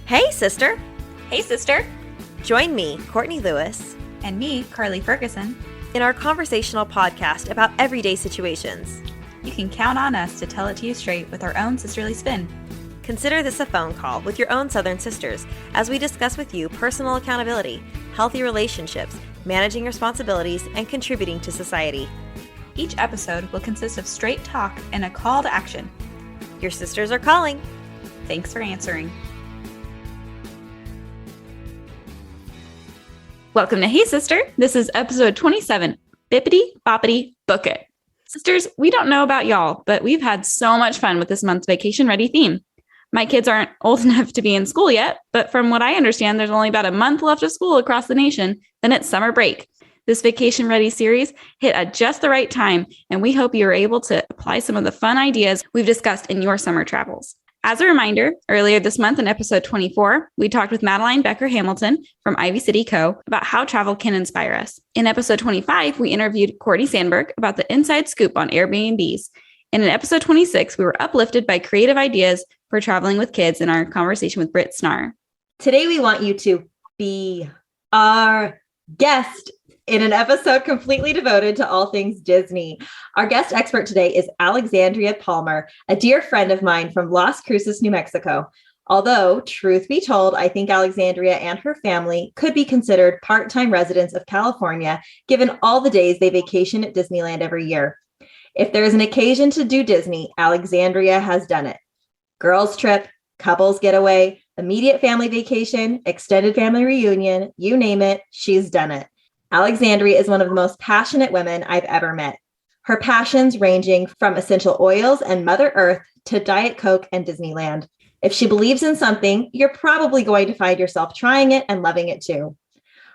Hey, sister. Hey, sister. Join me, Courtney Lewis, And me, Carly Ferguson, in our conversational podcast about everyday situations. You can count on us to tell it to you straight with our own sisterly spin. Consider this a phone call with your own Southern sisters as we discuss with you personal accountability, healthy relationships, managing responsibilities, and contributing to society. Each episode will consist of straight talk and a call to action. Your sisters are calling. Thanks for answering. Welcome to Hey Sister. This is episode 27, Bippity, Boppity, Book It. Sisters, we don't know about y'all, but we've had so much fun with this month's Vacation Ready theme. My kids aren't old enough to be in school yet, but from what I understand, there's only about a month left of school across the nation, then it's summer break. This Vacation Ready series hit at just the right time, and we hope you are able to apply some of the fun ideas we've discussed in your summer travels. As a reminder, earlier this month in episode 24, we talked with Madeline Becker-Hamilton from Ivy City Co. about how travel can inspire us. In episode 25, we interviewed Courtney Sandberg about the inside scoop on Airbnbs. And in episode 26, we were uplifted by creative ideas for traveling with kids in our conversation with Britt Snar. Today, we want you to be our guest in an episode completely devoted to all things Disney. Our guest expert today is Alexandria Palmer, a dear friend of mine from Las Cruces, New Mexico. Although, truth be told, I think Alexandria and her family could be considered part-time residents of California, given all the days they vacation at Disneyland every year. If there's an occasion to do Disney, Alexandria has done it. Girls trip, couples getaway, immediate family vacation, extended family reunion, you name it, she's done it. Alexandria is one of the most passionate women I've ever met. Her passions ranging from essential oils and Mother Earth to Diet Coke and Disneyland. If she believes in something, you're probably going to find yourself trying it and loving it too.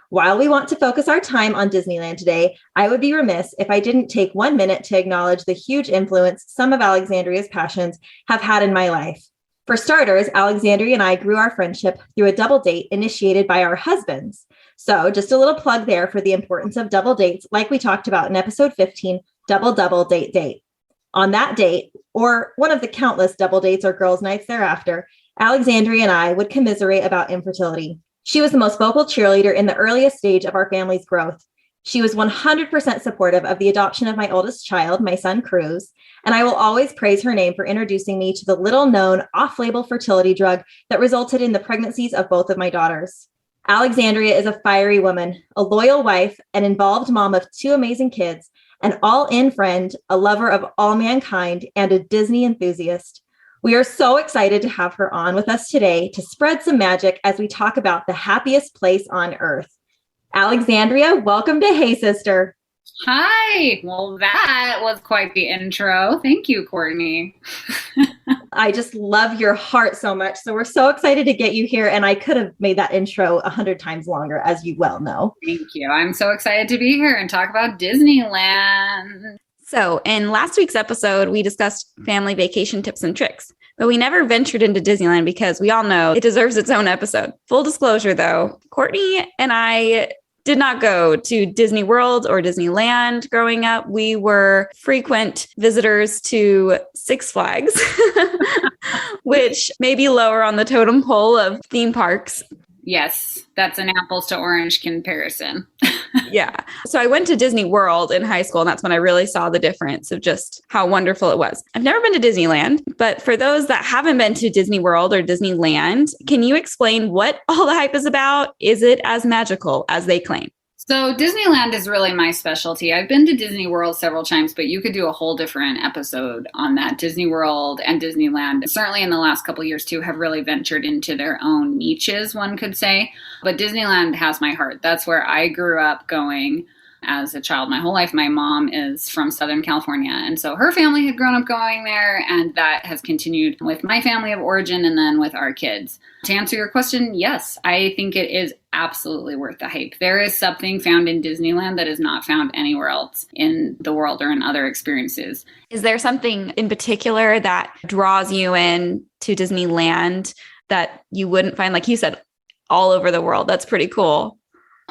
While we want to focus our time on Disneyland today, I would be remiss if I didn't take 1 minute to acknowledge the huge influence some of Alexandria's passions have had in my life. For starters, Alexandria and I grew our friendship through a double date initiated by our husbands. So just a little plug there for the importance of double dates, like we talked about in episode 15, Double Double Date Date. On that date, or one of the countless double dates or girls' nights thereafter, Alexandria and I would commiserate about infertility. She was the most vocal cheerleader in the earliest stage of our family's growth. She was 100% supportive of the adoption of my oldest child, my son Cruz, and I will always praise her name for introducing me to the little-known off-label fertility drug that resulted in the pregnancies of both of my daughters. Alexandria is a fiery woman, a loyal wife, an involved mom of 2 amazing kids, an all-in friend, a lover of all mankind, and a Disney enthusiast. We are so excited to have her on with us today to spread some magic as we talk about the happiest place on earth. Alexandria, welcome to Hey Sister. Hi. Well, that was quite the intro. Thank you, Courtney. I just love your heart so much. So we're so excited to get you here. And I could have made that intro 100 times longer, as you well know. Thank you. I'm so excited to be here and talk about Disneyland. So in last week's episode, we discussed family vacation tips and tricks, but we never ventured into Disneyland because we all know it deserves its own episode. Full disclosure, though, Courtney and I did not go to Disney World or Disneyland growing up. We were frequent visitors to Six Flags, which may be lower on the totem pole of theme parks. Yes, that's an apples to orange comparison. Yeah. So I went to Disney World in high school, and that's when I really saw the difference of just how wonderful it was. I've never been to Disneyland, but for those that haven't been to Disney World or Disneyland, can you explain what all the hype is about? Is it as magical as they claim? So Disneyland is really my specialty. I've been to Disney World several times, but you could do a whole different episode on that. Disney World and Disneyland, certainly in the last couple of years too, have really ventured into their own niches, one could say. But Disneyland has my heart. That's where I grew up going as a child my whole life. My mom is from Southern California, and so her family had grown up going there, and that has continued with my family of origin and then with our kids. To answer your question, yes, I think it is absolutely worth the hype. There is something found in Disneyland that is not found anywhere else in the world or in other experiences. Is there something in particular that draws you in to Disneyland that you wouldn't find, like you said, all over the world? That's pretty cool.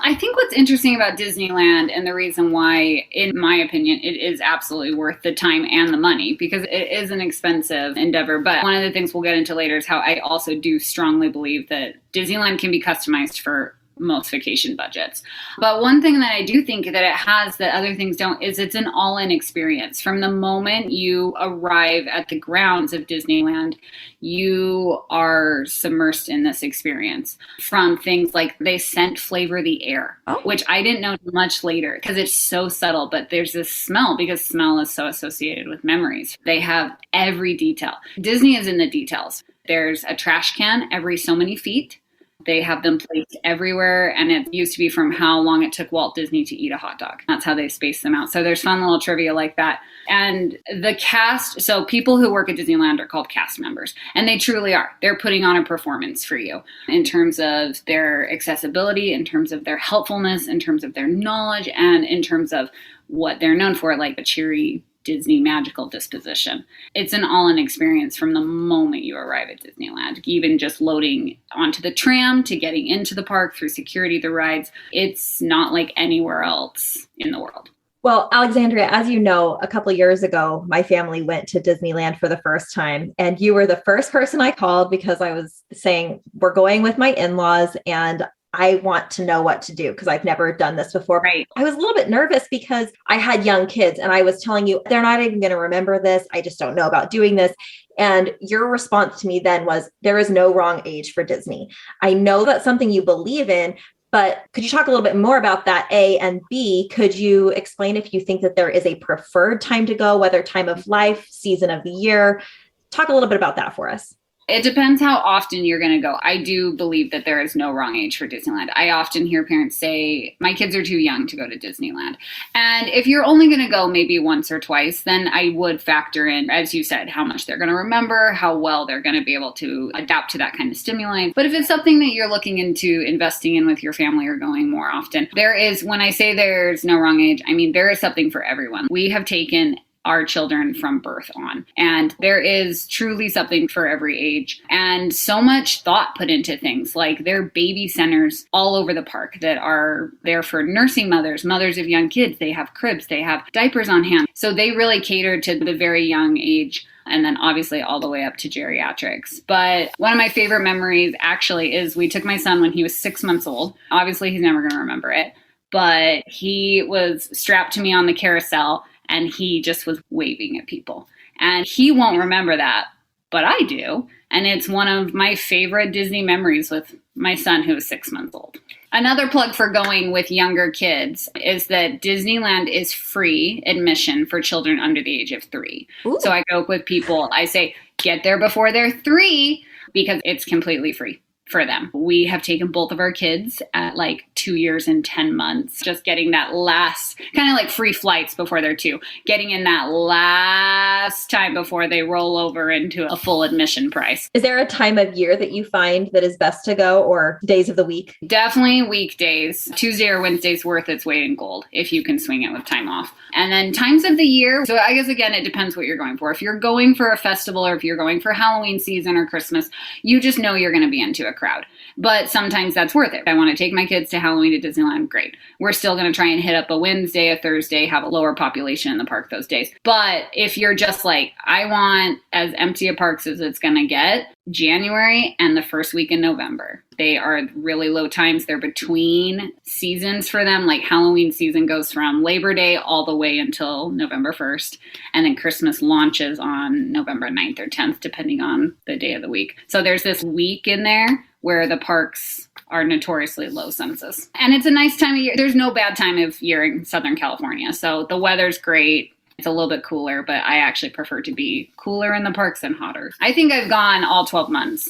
I think what's interesting about Disneyland and the reason why, in my opinion, it is absolutely worth the time and the money, because it is an expensive endeavor. But one of the things we'll get into later is how I also do strongly believe that Disneyland can be customized for most vacation budgets. But one thing that I do think that it has that other things don't is it's an all-in experience. From the moment you arrive at the grounds of Disneyland, you are submersed in this experience. From things like they scent flavor the air, which I didn't know much later because it's so subtle, but there's this smell because smell is so associated with memories. They have every detail. Disney is in the details. There's a trash can every so many feet. They have them placed everywhere, and it used to be from how long it took Walt Disney to eat a hot dog. That's how they space them out. So there's fun little trivia like that. And the cast, so people who work at Disneyland are called cast members, and they truly are. They're putting on a performance for you in terms of their accessibility, in terms of their helpfulness, in terms of their knowledge, and in terms of what they're known for, like a cheery Disney magical disposition. It's an all-in experience from the moment you arrive at Disneyland, even just loading onto the tram to getting into the park through security, the rides. It's not like anywhere else in the world. Well, Alexandria, as you know, a couple of years ago, my family went to Disneyland for the first time, and you were the first person I called because I was saying, we're going with my in-laws and I want to know what to do because I've never done this before. Right. I was a little bit nervous because I had young kids and I was telling you, they're not even going to remember this. I just don't know about doing this. And your response to me then was, there is no wrong age for Disney. I know that's something you believe in, but could you talk a little bit more about that, A, and B, could you explain if you think that there is a preferred time to go, whether time of life, season of the year? Talk a little bit about that for us. It depends how often you're going to go. I do believe that there is no wrong age for Disneyland. I often hear parents say, my kids are too young to go to Disneyland. And if you're only going to go maybe once or twice, then I would factor in, as you said, how much they're going to remember, how well they're going to be able to adapt to that kind of stimuli. But if it's something that you're looking into investing in with your family or going more often, there is, when I say there's no wrong age, I mean, there is something for everyone. We have taken our children from birth on. And there is truly something for every age. And so much thought put into things like there are baby centers all over the park that are there for nursing mothers, mothers of young kids. They have cribs, they have diapers on hand. So they really cater to the very young age. And then obviously all the way up to geriatrics. But one of my favorite memories actually is we took my son when he was 6 months old. Obviously he's never going to remember it, but he was strapped to me on the carousel and he just was waving at people. And he won't remember that, but I do. And it's one of my favorite Disney memories with my son who is 6 months old. Another plug for going with younger kids is that Disneyland is free admission for children under the age of 3. Ooh. So I go with people, I say, get there before they're 3 because it's completely free for them. We have taken both of our kids at like 2 years and 10 months, just getting that last, kind of like free flights before they're 2, getting in that last time before they roll over into a full admission price. Is there a time of year that you find that is best to go, or days of the week? Definitely weekdays. Tuesday or Wednesday's worth its weight in gold if you can swing it with time off. And then times of the year. So I guess, again, it depends what you're going for. If you're going for a festival or if you're going for Halloween season or Christmas, you just know you're going to be into a crowd. But sometimes that's worth it. I want to take my kids to Halloween to Disneyland. Great. We're still going to try and hit up a Wednesday, a Thursday, have a lower population in the park those days. But if you're just like, I want as empty a parks as it's going to get, January and the first week in November. They are really low times. They're between seasons for them. Like Halloween season goes from Labor Day all the way until November 1st. And then Christmas launches on November 9th or 10th, depending on the day of the week. So there's this week in there where the parks are notoriously low census. And it's a nice time of year. There's no bad time of year in Southern California. So the weather's great. It's a little bit cooler, but I actually prefer to be cooler in the parks than hotter. I think I've gone all 12 months.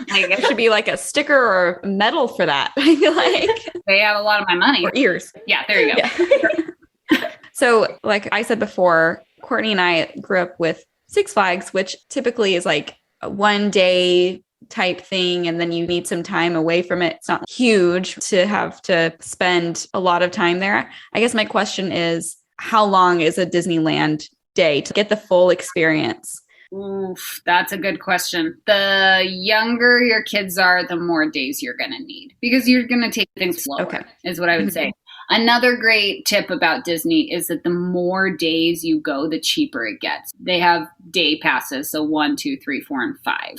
Like, it should be like a sticker or a medal for that. I feel like they have a lot of my money. Or ears. Yeah, there you go. Yeah. So like I said before, Courtney and I grew up with Six Flags, which typically is like a 1 day type thing. And then you need some time away from it. It's not huge to have to spend a lot of time there. I guess my question is, how long is a Disneyland day to get the full experience? Oof, that's a good question. The younger your kids are, the more days you're going to need because you're going to take things slower, is what I would say. Another great tip about Disney is that the more days you go, the cheaper it gets. They have day passes, so 1, 2, 3, 4, and 5.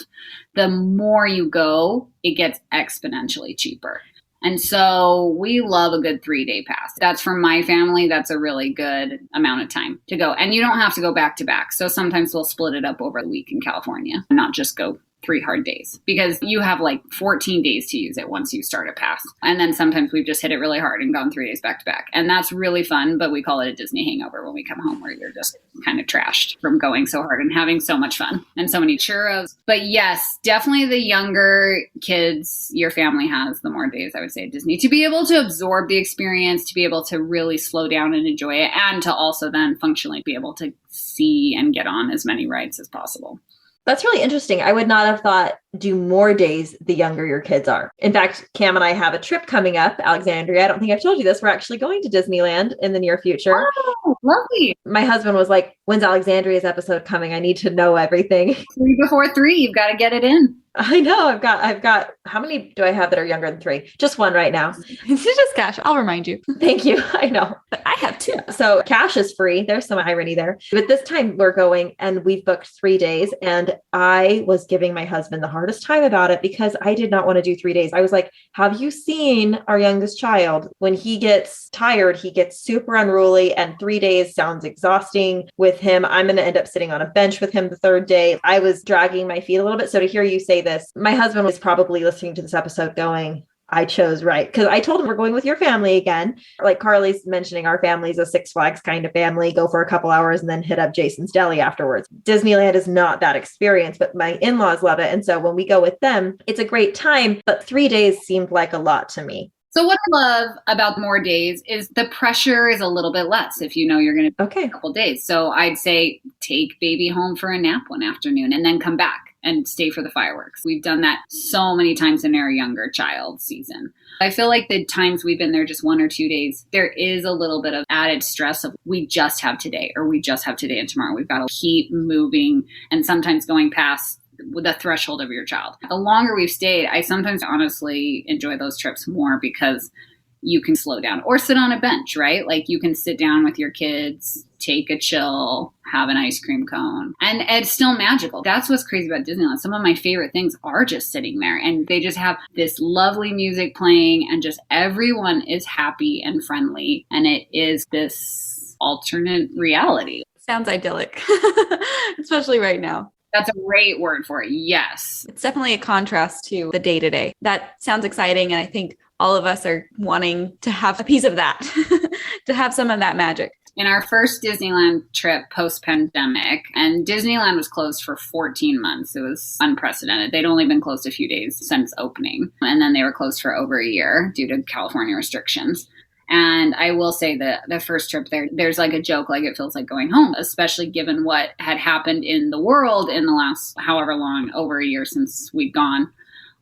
The more you go, it gets exponentially cheaper. And so we love a good 3-day pass. That's for my family. That's a really good amount of time to go. And you don't have to go back to back. So sometimes we'll split it up over the week in California, not just go 3 hard days because you have like 14 days to use it once you start a pass. And then sometimes we've just hit it really hard and gone 3 days back to back. And that's really fun, but we call it a Disney hangover when we come home where you're just kind of trashed from going so hard and having so much fun and so many churros. But yes, definitely the younger kids your family has, the more days I would say at Disney to be able to absorb the experience, to be able to really slow down and enjoy it, and to also then functionally be able to see and get on as many rides as possible. That's really interesting. I would not have thought do more days the younger your kids are. In fact, Cam and I have a trip coming up, Alexandria. I don't think I've told you this. We're actually going to Disneyland in the near future. Oh, lovely. My husband was like, when's Alexandria's episode coming? I need to know everything. 3 before 3, you've got to get it in. I know. I've got, how many do I have that are younger than 3? Just 1 right now. It's just Cash. I'll remind you. Thank you. I know. But I have 2. So Cash is free. There's some irony there. But this time we're going and we've booked 3 days. And I was giving my husband the hardest time about it because I did not want to do 3 days. I was like, have you seen our youngest child? When he gets tired, he gets super unruly and 3 days sounds exhausting with him. I'm going to end up sitting on a bench with him the 3rd day. I was dragging my feet a little bit. So to hear you say this, my husband was probably listening to this episode going, I chose right. Because I told him we're going with your family again. Like Carly's mentioning, our family's a Six Flags kind of family, go for a couple hours and then hit up Jason's Deli afterwards. Disneyland is not that experience, but my in-laws love it. And so when we go with them, it's a great time, but 3 days seemed like a lot to me. So what I love about more days is the pressure is a little bit less if you know you're going to do a couple days. So I'd say take baby home for a nap one afternoon and then come back and stay for the fireworks. We've done that so many times in our younger child season. I feel like the times we've been there just 1 or 2 days, there is a little bit of added stress of we just have today or we just have today and tomorrow. We've got to keep moving and sometimes going past the threshold of your child. The longer we've stayed, I sometimes honestly enjoy those trips more because you can slow down or sit on a bench, right? Like you can sit down with your kids, take a chill, have an ice cream cone, and it's still magical. That's what's crazy about Disneyland. Some of my favorite things are just sitting there and they just have this lovely music playing and just everyone is happy and friendly. And it is this alternate reality. Sounds idyllic, especially right now. That's a great word for it. Yes. It's definitely a contrast to the day-to-day. That sounds exciting. And I think all of us are wanting to have a piece of that, to have some of that magic. In our first Disneyland trip post-pandemic, and Disneyland was closed for 14 months. It was unprecedented. They'd only been closed a few days since opening. And then they were closed for over a year due to California restrictions. And I will say that the first trip there's like a joke, like it feels like going home, especially given what had happened in the world in the last however long, over a year since we'd gone,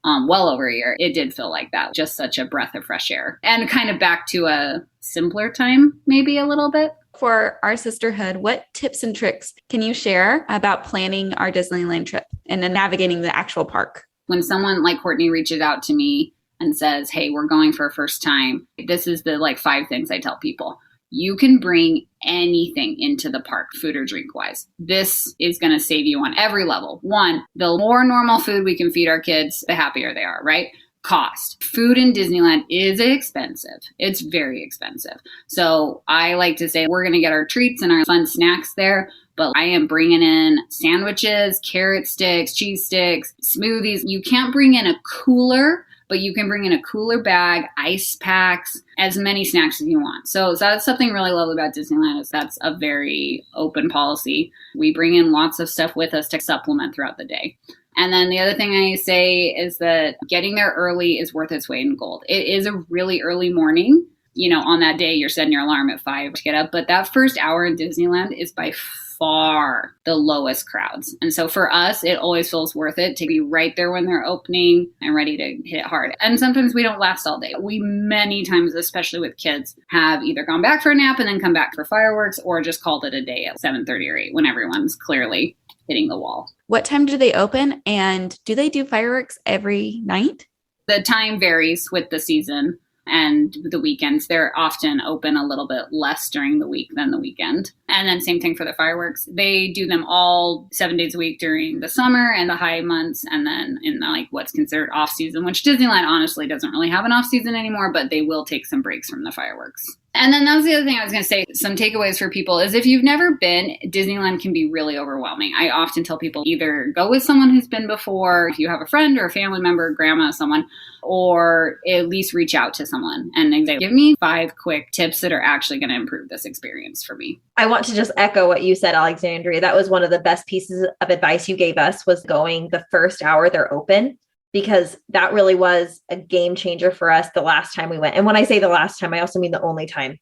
well over a year. It did feel like that, just such a breath of fresh air and kind of back to a simpler time, maybe a little bit. For our sisterhood, what tips and tricks can you share about planning our Disneyland trip and then navigating the actual park? When someone like Courtney reaches out to me and says, hey, we're going for a first time, this is the 5 things I tell people. You can bring anything into the park, food or drink wise. This is going to save you on every level. 1, the more normal food we can feed our kids, the happier they are, right? Cost. Food in Disneyland is expensive. It's very expensive. So I like to say we're going to get our treats and our fun snacks there. But I am bringing in sandwiches, carrot sticks, cheese sticks, smoothies. You can't bring in a cooler, but you can bring in a cooler bag, ice packs, as many snacks as you want. So that's something really lovely about Disneyland is that's a very open policy. We bring in lots of stuff with us to supplement throughout the day. And then the other thing I say is that getting there early is worth its weight in gold. It is a really early morning. You know, on that day, you're setting your alarm at 5 to get up. But that first hour in Disneyland is by far the lowest crowds. And so for us, it always feels worth it to be right there when they're opening and ready to hit it hard. And sometimes we don't last all day. We many times, especially with kids, have either gone back for a nap and then come back for fireworks or just called it a day at 7:30 or 8 when everyone's clearly hitting the wall. What time do they open? And do they do fireworks every night? The time varies with the season and the weekends. They're often open a little bit less during the week than the weekend. And then same thing for the fireworks. They do them all 7 days a week during the summer and the high months. And then in like what's considered off season, which Disneyland honestly doesn't really have an off season anymore, but they will take some breaks from the fireworks. And then that was the other thing I was going to say. Some takeaways for people is if you've never been, Disneyland can be really overwhelming. I often tell people either go with someone who's been before, if you have a friend or a family member, grandma, someone, or at least reach out to someone and they say, give me 5 quick tips that are actually going to improve this experience for me. I want to just echo what you said, Alexandria. That was one of the best pieces of advice you gave us, was going the first hour they're open, because that really was a game changer for us the last time we went. And when I say the last time, I also mean the only time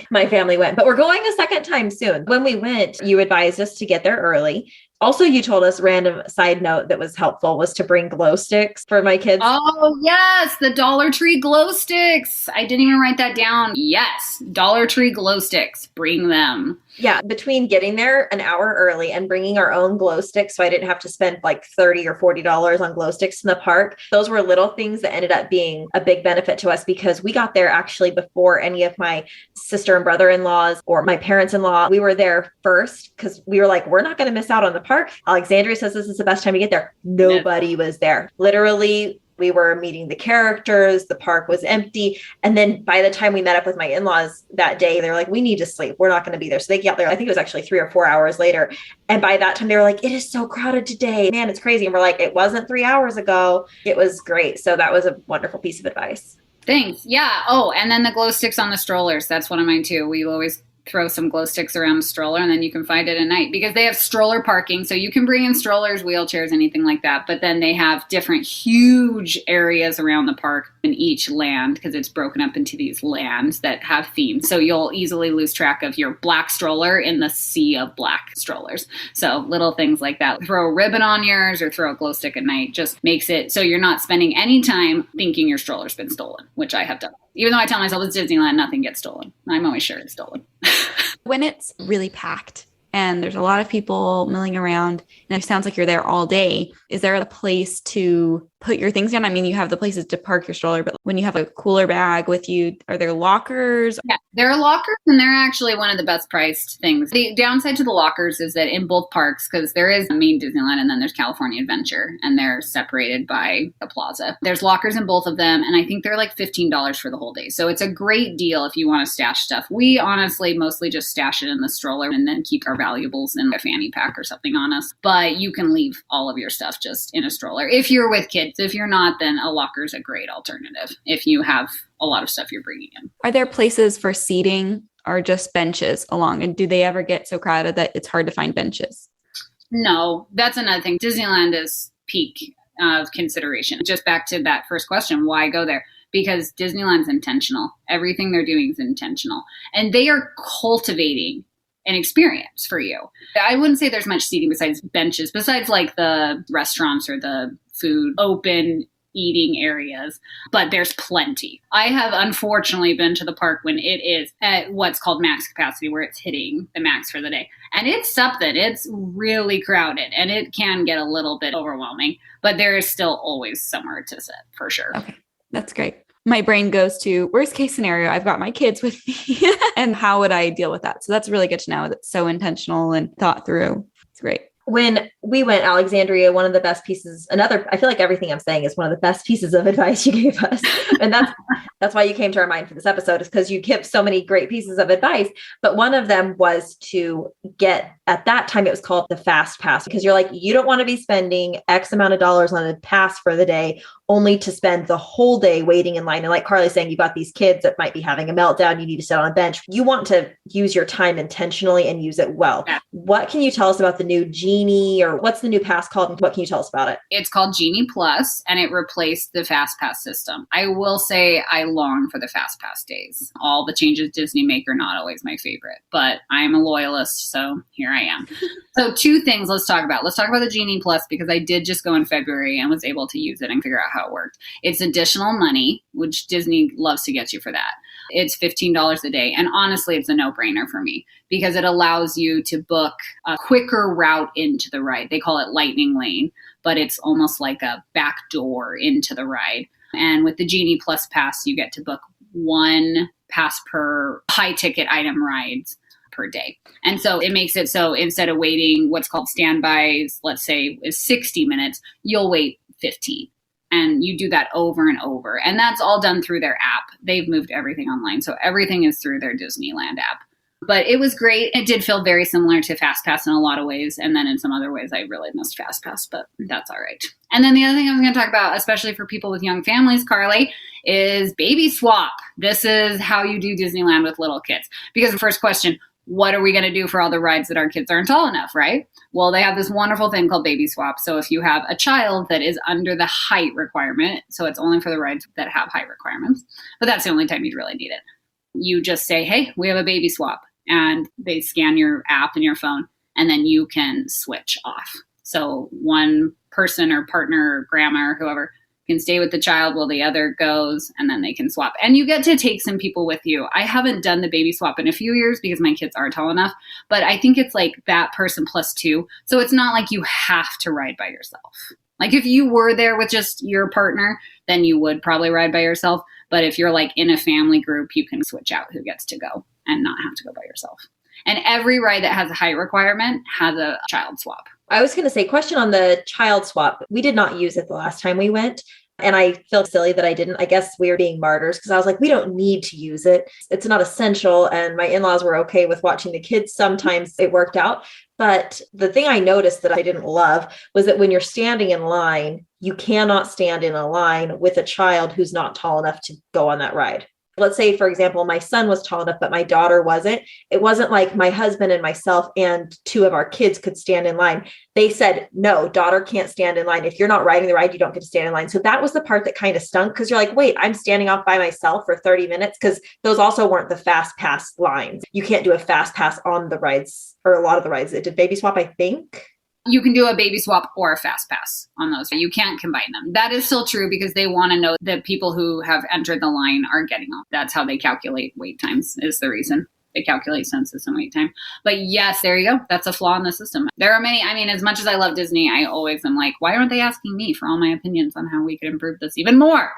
my family went, but we're going a second time soon. When we went, you advised us to get there early. Also, you told us, random side note that was helpful, was to bring glow sticks for my kids. Oh, yes. The Dollar Tree glow sticks. I didn't even write that down. Yes. Dollar Tree glow sticks. Bring them. Yeah. Between getting there an hour early and bringing our own glow sticks, so I didn't have to spend like $30 or $40 on glow sticks in the park. Those were little things that ended up being a big benefit to us, because we got there actually before any of my sister and brother-in-laws or my parents-in-law. We were there first because we were like, we're not going to miss out on the park. Alexandria says this is the best time to get there. Nobody was there. Literally, we were meeting the characters. The park was empty. And then by the time we met up with my in-laws that day, they were like, we need to sleep. We're not going to be there. So they got there. I think it was actually 3 or 4 hours later. And by that time, they were like, it is so crowded today. Man, it's crazy. And we're like, it wasn't 3 hours ago. It was great. So that was a wonderful piece of advice. Thanks. Yeah. Oh, and then the glow sticks on the strollers. That's one of mine too. We always throw some glow sticks around the stroller, and then you can find it at night, because they have stroller parking. So you can bring in strollers, wheelchairs, anything like that. But then they have different huge areas around the park in each land, because it's broken up into these lands that have themes. So you'll easily lose track of your black stroller in the sea of black strollers. So little things like that. Throw a ribbon on yours or throw a glow stick at night just makes it so you're not spending any time thinking your stroller's been stolen, which I have done. Even though I tell myself it's Disneyland, nothing gets stolen. I'm always sure it's stolen. When it's really packed and there's a lot of people milling around and it sounds like you're there all day, is there a place to put your things down? I mean, you have the places to park your stroller, but when you have a cooler bag with you, are there lockers? Yeah, there are lockers, and they're actually one of the best priced things. The downside to the lockers is that in both parks, because there is main Disneyland and then there's California Adventure, and they're separated by a plaza. There's lockers in both of them, and I think they're like $15 for the whole day. So it's a great deal if you want to stash stuff. We honestly mostly just stash it in the stroller and then keep our valuables in a fanny pack or something on us. But you can leave all of your stuff just in a stroller if you're with kids. If you're not, then a locker is a great alternative if you have a lot of stuff you're bringing in. Are there places for seating or just benches along? And do they ever get so crowded that it's hard to find benches? No, that's another thing. Disneyland is peak of consideration. Just back to that first question, why go there? Because Disneyland's intentional. Everything they're doing is intentional. And they are cultivating an experience for you. I wouldn't say there's much seating besides benches, besides like the restaurants or the food open eating areas, but there's plenty. I have unfortunately been to the park when it is at what's called max capacity, where it's hitting the max for the day. And it's something. It's really crowded and it can get a little bit overwhelming, but there is still always somewhere to sit for sure. Okay, that's great. My brain goes to worst case scenario. I've got my kids with me and how would I deal with that? So that's really good to know. That's so intentional and thought through. It's great. When we went, Alexandria, one of the best pieces, I feel like everything I'm saying is one of the best pieces of advice you gave us. And that's why you came to our mind for this episode, is because you give so many great pieces of advice. But one of them was to get, at that time, it was called the Fast Pass, because you're like, you don't want to be spending X amount of dollars on a pass for the day, only to spend the whole day waiting in line. And like Carly's saying, you got these kids that might be having a meltdown. You need to sit on a bench. You want to use your time intentionally and use it well. Yeah. What can you tell us about the new Genie, or what's the new pass called? And what can you tell us about it? It's called Genie Plus, and it replaced the Fast Pass system. I will say I long for the Fast Pass days. All the changes Disney make are not always my favorite, but I'm a loyalist, so here I am. So 2 things let's talk about. Let's talk about the Genie Plus, because I did just go in February and was able to use it and figure out how it worked. It's additional money, which Disney loves to get you for that. It's $15 a day. And honestly, it's a no-brainer for me because it allows you to book a quicker route into the ride. They call it Lightning Lane, but it's almost like a back door into the ride. And with the Genie Plus Pass, you get to book one pass per high ticket item rides per day. And so it makes it so instead of waiting what's called standbys, let's say is 60 minutes, you'll wait 15. And you do that over and over. And that's all done through their app. They've moved everything online. So everything is through their Disneyland app. But it was great. It did feel very similar to FastPass in a lot of ways. And then in some other ways, I really missed FastPass, but that's all right. And then the other thing I was going to talk about, especially for people with young families, Carly, is baby swap. This is how you do Disneyland with little kids. Because the first question, what are we going to do for all the rides that our kids aren't tall enough, right? Well, they have this wonderful thing called baby swap. So if you have a child that is under the height requirement, so it's only for the rides that have height requirements, but that's the only time you'd really need it. You just say, hey, we have a baby swap. And they scan your app and your phone, and then you can switch off. So one person or partner or grandma or whoever can stay with the child while the other goes, and then they can swap. And you get to take some people with you. I haven't done the baby swap in a few years because my kids are tall enough, but I think it's like that person plus two. So it's not like you have to ride by yourself. Like if you were there with just your partner, then you would probably ride by yourself. But if you're like in a family group, you can switch out who gets to go and not have to go by yourself. And every ride that has a height requirement has a child swap. I was going to say, question on the child swap. We did not use it the last time we went. And I feel silly that I didn't. I guess we were being martyrs because I was like, we don't need to use it. It's not essential. And my in-laws were okay with watching the kids. Sometimes it worked out. But the thing I noticed that I didn't love was that when you're standing in line, you cannot stand in a line with a child who's not tall enough to go on that ride. Let's say, for example, my son was tall enough, but my daughter wasn't. It wasn't like my husband and myself and two of our kids could stand in line. They said, no, daughter can't stand in line. If you're not riding the ride, you don't get to stand in line. So that was the part that kind of stunk because you're like, wait, I'm standing off by myself for 30 minutes because those also weren't the fast pass lines. You can't do a fast pass on the rides or a lot of the rides. It did baby swap, I think. You can do a baby swap or a fast pass on those. You can't combine them. That is still true because they want to know that people who have entered the line are getting off. That's how they calculate wait times is the reason. They calculate census and wait time. But yes, there you go. That's a flaw in the system. There are many. I mean, as much as I love Disney, I always am like, why aren't they asking me for all my opinions on how we could improve this even more?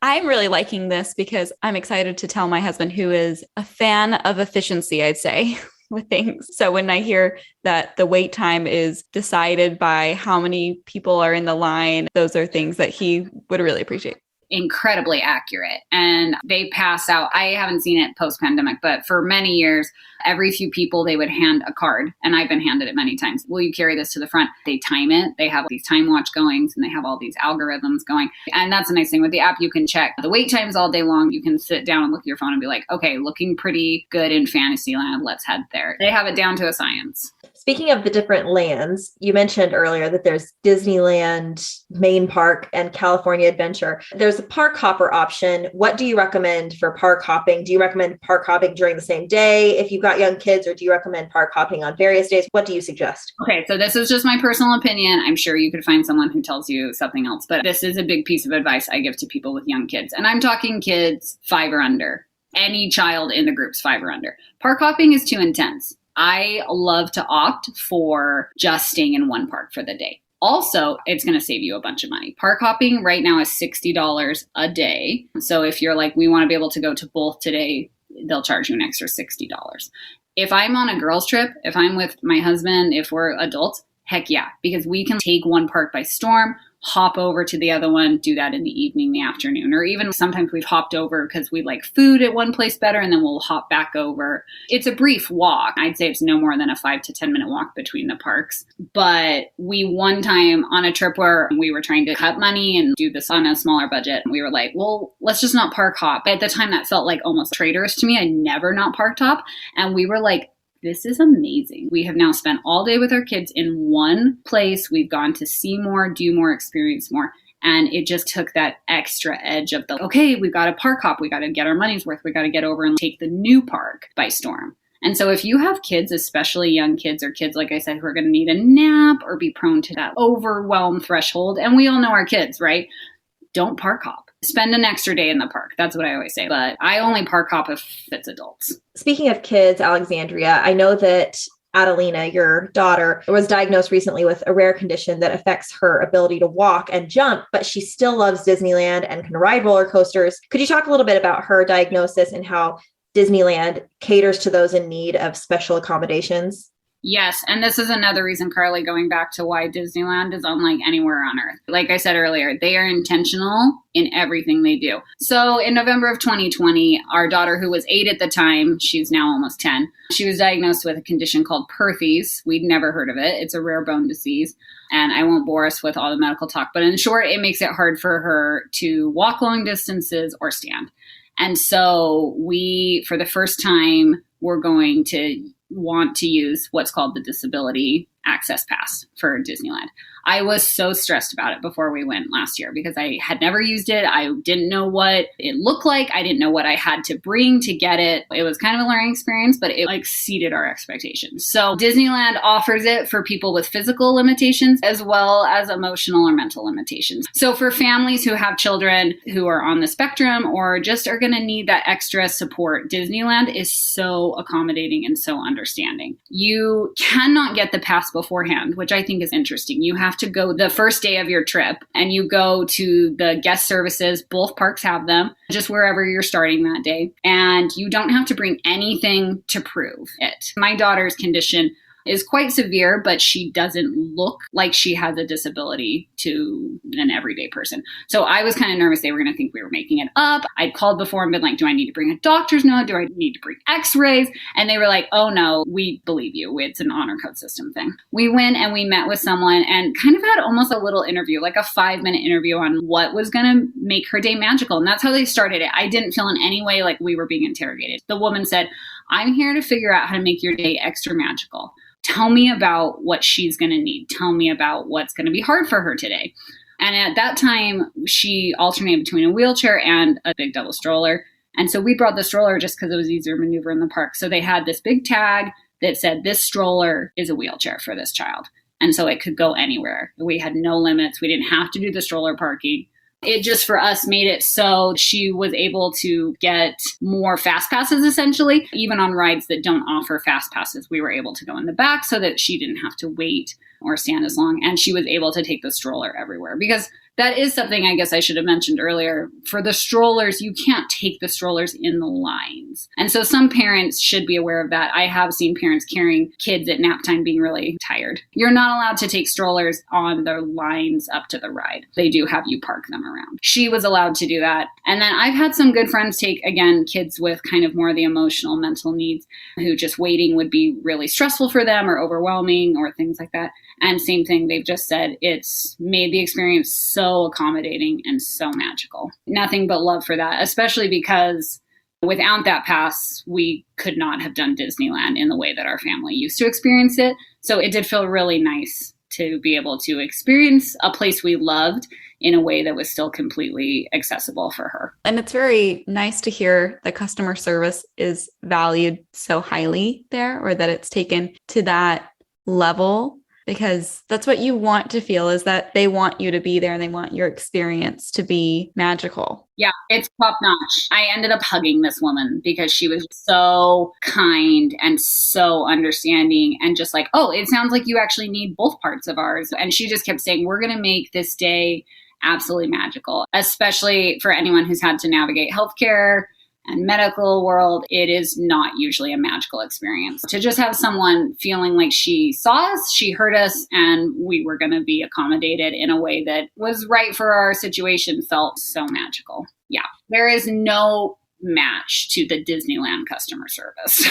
I'm really liking this because I'm excited to tell my husband, who is a fan of efficiency, I'd say, with things. So when I hear that the wait time is decided by how many people are in the line, those are things that he would really appreciate. Incredibly accurate. And they pass out, I haven't seen it post-pandemic, but for many years, every few people, they would hand a card. And I've been handed it many times. Will you carry this to the front? They time it. They have these time watch goings and they have all these algorithms going. And that's a nice thing with the app. You can check the wait times all day long. You can sit down and look at your phone and be like, okay, looking pretty good in Fantasyland. Let's head there. They have it down to a science. Speaking of the different lands, you mentioned earlier that there's Disneyland Main Park and California Adventure. There's a park hopper option. What do you recommend for park hopping? Do you recommend park hopping during the same day if you've got young kids, or do you recommend park hopping on various days? What do you suggest? Okay, so this is just my personal opinion. I'm sure you could find someone who tells you something else, but this is a big piece of advice I give to people with young kids. And I'm talking kids 5 or under. Any child in the group's 5 or under. Park hopping is too intense. I love to opt for just staying in one park for the day. Also, it's going to save you a bunch of money. Park hopping right now is $60 a day. So if you're like, we want to be able to go to both today, they'll charge you an extra $60. If I'm on a girls trip, if I'm with my husband, if we're adults, heck yeah, because we can take one park by storm, hop over to the other one, do that in the evening, the afternoon, or even sometimes we've hopped over because we like food at one place better and then we'll hop back over. It's a brief walk. I'd say it's no more than a 5 to 10 minute walk between the parks. But we one time on a trip where we were trying to cut money and do this on a smaller budget, we were like, well, let's just not park hop. At the time that felt like almost traitorous to me. I never not parked hop. And we were like, this is amazing. We have now spent all day with our kids in one place. We've gone to see more, do more, experience more. And it just took that extra edge of the, okay, we've got to park hop. We got to get our money's worth. We got to get over and take the new park by storm. And so if you have kids, especially young kids or kids, like I said, who are going to need a nap or be prone to that overwhelm threshold, and we all know our kids, right? Don't park hop. spend an extra day in the park. That's what I always say. But I only park hop if it's adults. Speaking of kids, Alexandria, I know that Adelina, your daughter, was diagnosed recently with a rare condition that affects her ability to walk and jump, but she still loves Disneyland and can ride roller coasters. Could you talk a little bit about her diagnosis and how Disneyland caters to those in need of special accommodations? Yes. And this is another reason, Carly, going back to why Disneyland is unlike anywhere on earth. Like I said earlier, they are intentional in everything they do. So in November of 2020, our daughter, who was 8 at the time, she's now almost 10, she was diagnosed with a condition called Perthes. We'd never heard of it. It's a rare bone disease. And I won't bore us with all the medical talk, but in short, it makes it hard for her to walk long distances or stand. And so we, for the first time, we're going to want to use what's called the Disability Access Pass for Disneyland. I was so stressed about it before we went last year because I had never used it. I didn't know what it looked like. I didn't know what I had to bring to get it. It was kind of a learning experience, but it exceeded our expectations. So Disneyland offers it for people with physical limitations as well as emotional or mental limitations. So for families who have children who are on the spectrum or just are going to need that extra support, Disneyland is so accommodating and so understanding. You cannot get the pass beforehand, which I think is interesting. You have to go the first day of your trip and you go to the guest services. Both parks have them, just wherever you're starting that day. And you don't have to bring anything to prove it. My daughter's condition is quite severe, but she doesn't look like she has a disability to an everyday person. So I was kind of nervous they were going to think we were making it up. I'd called before and been like, do I need to bring a doctor's note? Do I need to bring x-rays? And they were like, oh no, we believe you. It's an honor code system thing. We went and we met with someone and kind of had almost a little interview, like a 5-minute interview on what was going to make her day magical. And that's how they started it. I didn't feel in any way like we were being interrogated. The woman said, I'm here to figure out how to make your day extra magical. Tell me about what she's going to need. Tell me about what's going to be hard for her today. And at that time, she alternated between a wheelchair and a big double stroller. And so we brought the stroller just because it was easier to maneuver in the park. So they had this big tag that said, this stroller is a wheelchair for this child. And so it could go anywhere. We had no limits. We didn't have to do the stroller parking. It just for us made it so she was able to get more fast passes, essentially. Even on rides that don't offer fast passes, we were able to go in the back so that she didn't have to wait or stand as long. And she was able to take the stroller everywhere because that is something I guess I should have mentioned earlier. For the strollers, you can't take the strollers in the lines. And so some parents should be aware of that. I have seen parents carrying kids at nap time being really tired. You're not allowed to take strollers on the lines up to the ride. They do have you park them around. She was allowed to do that. And then I've had some good friends take, again, kids with kind of more of the emotional, mental needs who just waiting would be really stressful for them or overwhelming or things like that. And same thing, they've just said it's made the experience so accommodating and so magical. Nothing but love for that, especially because without that pass, we could not have done Disneyland in the way that our family used to experience it. So it did feel really nice to be able to experience a place we loved in a way that was still completely accessible for her. And it's very nice to hear the customer service is valued so highly there, or that it's taken to that level, because that's what you want to feel, is that they want you to be there and they want your experience to be magical. Yeah, it's top notch. I ended up hugging this woman because she was so kind and so understanding and just like, oh, it sounds like you actually need both parts of ours. And she just kept saying, we're going to make this day absolutely magical, especially for anyone who's had to navigate healthcare and medical world. It is not usually a magical experience. To just have someone feeling like she saw us, she heard us, and we were going to be accommodated in a way that was right for our situation felt so magical. Yeah, there is no match to the Disneyland customer service.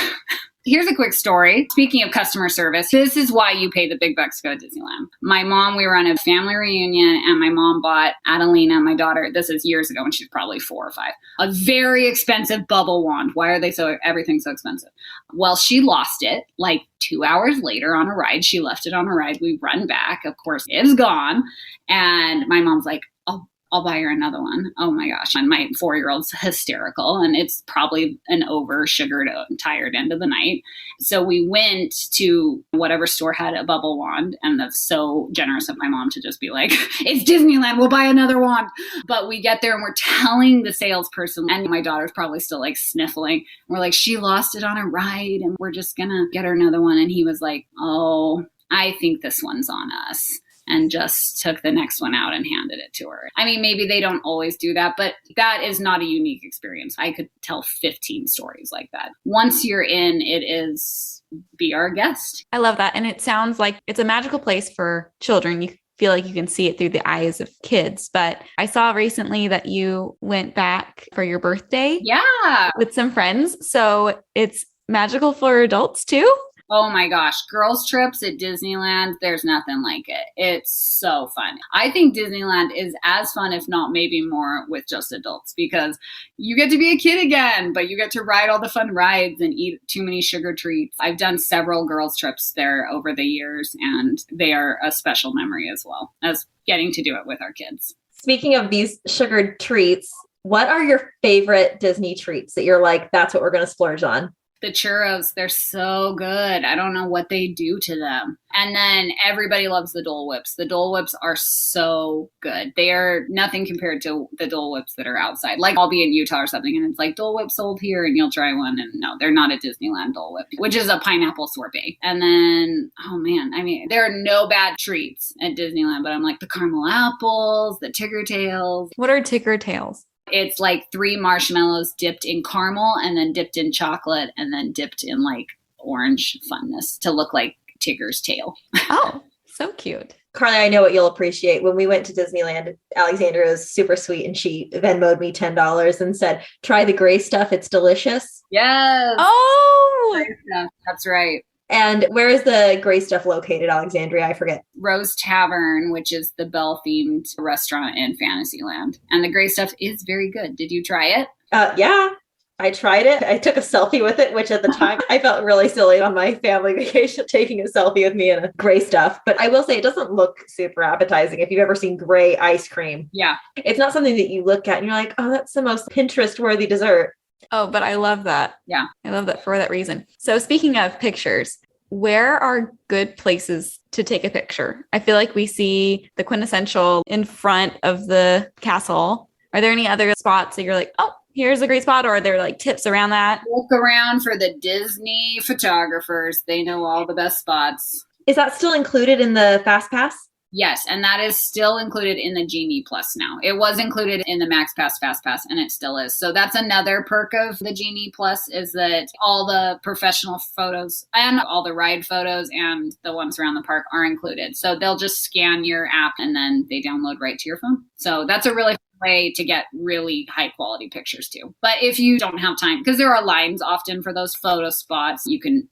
Here's a quick story. Speaking of customer service, this is why you pay the big bucks to go to Disneyland. My mom, we were on a family reunion and my mom bought Adelina, my daughter, this is years ago when she was probably 4 or 5, a very expensive bubble wand. Why are everything so expensive? Well, she lost it like 2 hours later on a ride. She left it on a ride. We run back. Of course, it's gone. And my mom's like, oh, I'll buy her another one. Oh my gosh. And my 4-year-old's hysterical, and it's probably an over sugared, tired end of the night. So we went to whatever store had a bubble wand, and that's so generous of my mom to just be like, it's Disneyland, we'll buy another wand. But we get there and we're telling the salesperson, and my daughter's probably still like sniffling. We're like, she lost it on a ride and we're just gonna get her another one. And he was like, oh, I think this one's on us. And just took the next one out and handed it to her. I mean, maybe they don't always do that, but that is not a unique experience. I could tell 15 stories like that. Once you're in, it is be our guest. I love that. And it sounds like it's a magical place for children. You feel like you can see it through the eyes of kids. But I saw recently that you went back for your birthday. Yeah. With some friends. So it's magical for adults too? Oh my gosh, girls trips at Disneyland, there's nothing like it. It's so fun. I think Disneyland is as fun, if not maybe more, with just adults, because you get to be a kid again, but you get to ride all the fun rides and eat too many sugar treats. I've done several girls trips there over the years, and they are a special memory as well as getting to do it with our kids. Speaking of these sugared treats, what are your favorite Disney treats that you're like, that's what we're going to splurge on? The churros, they're so good. I don't know what they do to them. And then everybody loves the Dole Whips. The Dole Whips are so good. They are nothing compared to the Dole Whips that are outside. Like I'll be in Utah or something and it's like Dole Whip sold here and you'll try one. And no, they're not a Disneyland Dole Whip, which is a pineapple sorbet. And then, oh man, I mean, there are no bad treats at Disneyland, but I'm like the caramel apples, the Tigger Tails. What are Tigger Tails? It's like 3 marshmallows dipped in caramel and then dipped in chocolate and then dipped in like orange funness to look like Tigger's tail. Oh, so cute. Carly, I know what you'll appreciate. When we went to Disneyland, Alexandria was super sweet and she Venmo'd me $10 and said, try the gray stuff. It's delicious. Yes. Oh, Gray stuff. That's right. And where is the gray stuff located, Alexandria? I forget. Rose Tavern, which is the Belle-themed restaurant in Fantasyland. And the gray stuff is very good. Did you try it? Yeah, I tried it. I took a selfie with it, which at the time I felt really silly on my family vacation, taking a selfie with me in a gray stuff. But I will say it doesn't look super appetizing. If you've ever seen gray ice cream. Yeah. It's not something that you look at and you're like, oh, that's the most Pinterest-worthy dessert. Oh, but I love that. Yeah. I love that for that reason. So speaking of pictures, where are good places to take a picture? I feel like we see the quintessential in front of the castle. Are there any other spots that you're like, oh, here's a great spot? Or are there like tips around that? Look around for the Disney photographers. They know all the best spots. Is that still included in the Fast Pass? Yes, and that is still included in the Genie Plus now. It was included in the Max Pass, Fast Pass, and it still is. So that's another perk of the Genie Plus is that all the professional photos and all the ride photos and the ones around the park are included. So they'll just scan your app and then they download right to your phone. So that's a really fun way to get really high quality pictures too. But if you don't have time, because there are lines often for those photo spots, you can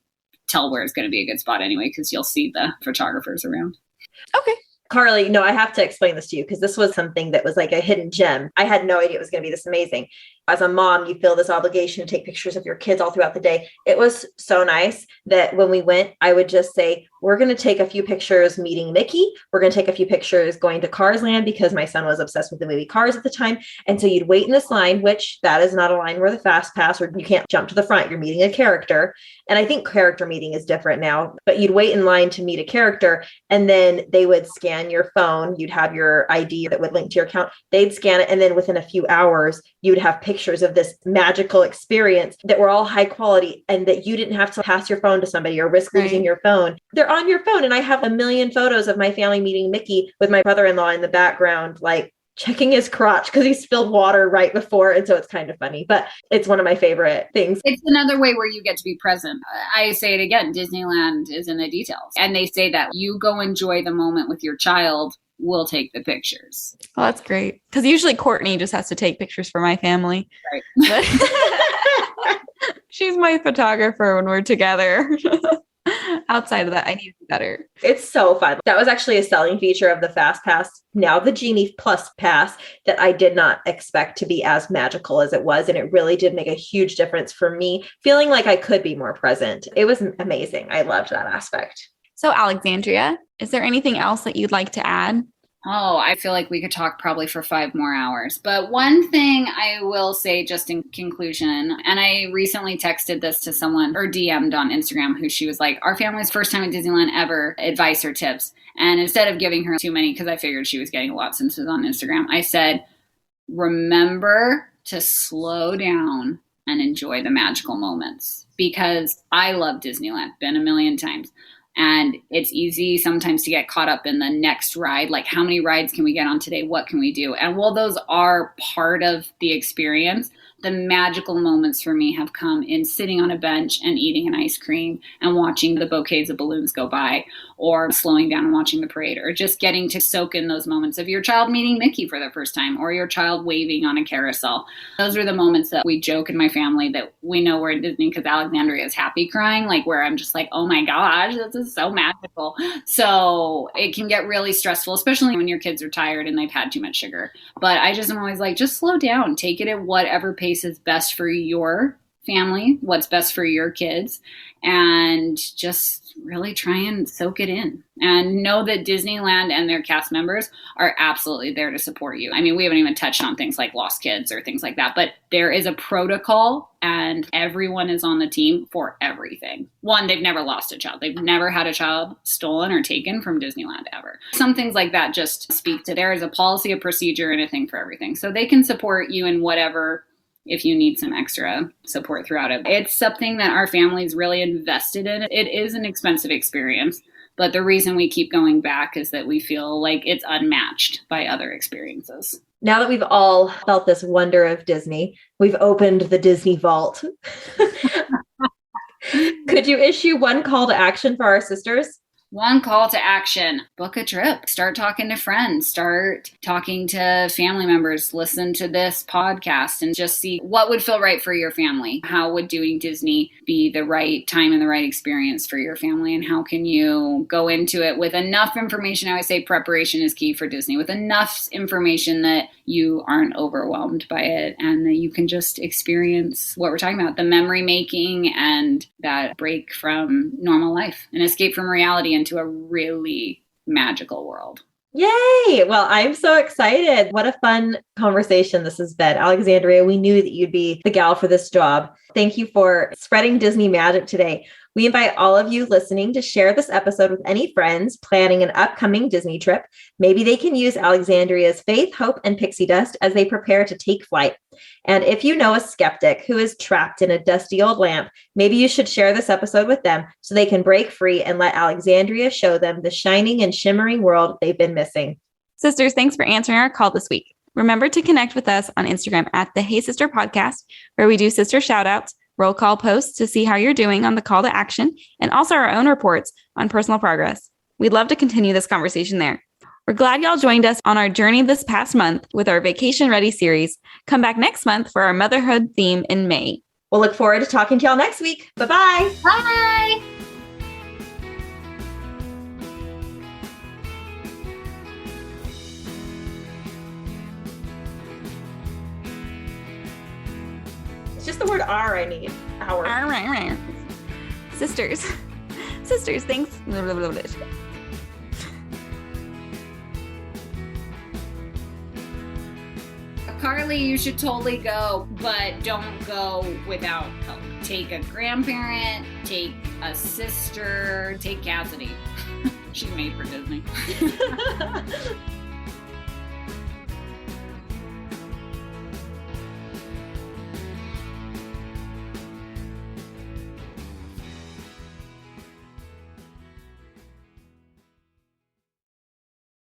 tell where it's going to be a good spot anyway, because you'll see the photographers around. Okay. Carly, no, I have to explain this to you because this was something that was like a hidden gem. I had no idea it was going to be this amazing. As a mom, you feel this obligation to take pictures of your kids all throughout the day. It was so nice that when we went, I would just say, we're going to take a few pictures meeting Mickey. We're going to take a few pictures going to Cars Land because my son was obsessed with the movie Cars at the time. And so you'd wait in this line, which that is not a line where the Fast Pass or you can't jump to the front. You're meeting a character. And I think character meeting is different now, but you'd wait in line to meet a character and then they would scan your phone. You'd have your ID that would link to your account. They'd scan it. And then within a few hours, you'd have pictures of this magical experience that were all high quality and that you didn't have to pass your phone to somebody or risk losing your phone. They're on your phone. And I have a million photos of my family meeting Mickey with my brother-in-law in the background, like checking his crotch because he spilled water right before. And so it's kind of funny, but it's one of my favorite things. It's another way where you get to be present. I say it again, Disneyland is in the details. And they say that you go enjoy the moment with your child, we'll take the pictures. Well, that's great. Because usually Courtney just has to take pictures for my family. Right. But she's my photographer when we're together. Outside of that, I need to be better. It's so fun. That was actually a selling feature of the Fast Pass, now the Genie Plus Pass, that I did not expect to be as magical as it was. And it really did make a huge difference for me, feeling like I could be more present. It was amazing. I loved that aspect. So Alexandria, is there anything else that you'd like to add? Oh, I feel like we could talk probably for 5 more hours. But one thing I will say just in conclusion, and I recently texted this to someone or DM'd on Instagram who she was like, our family's first time at Disneyland ever, advice or tips. And instead of giving her too many, because I figured she was getting a lot since it was on Instagram, I said, remember to slow down and enjoy the magical moments, because I love Disneyland, been a million times. And it's easy sometimes to get caught up in the next ride. Like, how many rides can we get on today? What can we do? And while those are part of the experience, the magical moments for me have come in sitting on a bench and eating an ice cream and watching the bouquets of balloons go by, or slowing down and watching the parade, or just getting to soak in those moments of your child meeting Mickey for the first time, or your child waving on a carousel. Those are the moments that we joke in my family that we know we're in Disney because Alexandria is happy crying, like where I'm just like, oh my gosh, this is so magical. So it can get really stressful, especially when your kids are tired and they've had too much sugar. But I just am always like, just slow down, take it at whatever pace is best for your family, what's best for your kids, and just really try and soak it in. And know that Disneyland and their cast members are absolutely there to support you. I mean, we haven't even touched on things like lost kids or things like that, but there is a protocol and everyone is on the team for everything. One, they've never lost a child. They've never had a child stolen or taken from Disneyland ever. Some things like that just speak to there is a policy, a procedure, and a thing for everything. So they can support you in whatever, if you need some extra support throughout it. It's something that our family's really invested in. It is an expensive experience, but the reason we keep going back is that we feel like it's unmatched by other experiences. Now that we've all felt this wonder of Disney, we've opened the Disney vault. Could you issue one call to action for our sisters? One call to action, book a trip, start talking to friends, start talking to family members, listen to this podcast and just see what would feel right for your family. How would doing Disney be the right time and the right experience for your family? And how can you go into it with enough information? I always say preparation is key for Disney, with enough information that you aren't overwhelmed by it and that you can just experience what we're talking about, the memory making and that break from normal life, an escape from reality into a really magical world. Yay! Well, I'm so excited. What a fun conversation this has been. Alexandria, we knew that you'd be the gal for this job. Thank you for spreading Disney magic today. We invite all of you listening to share this episode with any friends planning an upcoming Disney trip. Maybe they can use Alexandria's faith, hope, and pixie dust as they prepare to take flight. And if you know a skeptic who is trapped in a dusty old lamp, maybe you should share this episode with them so they can break free and let Alexandria show them the shining and shimmering world they've been missing. Sisters, thanks for answering our call this week. Remember to connect with us on Instagram at the Hey Sister Podcast, where we do sister shoutouts, roll call posts to see how you're doing on the call to action, and also our own reports on personal progress. We'd love to continue this conversation there. We're glad y'all joined us on our journey this past month with our Vacation Ready series. Come back next month for our motherhood theme in May. We'll look forward to talking to y'all next week. Bye-bye. Bye! It's just the word "r" I need. Hour. Sisters, thanks. Carly, you should totally go, but don't go without help. Take a grandparent, take a sister, take Cassidy. She's made for Disney.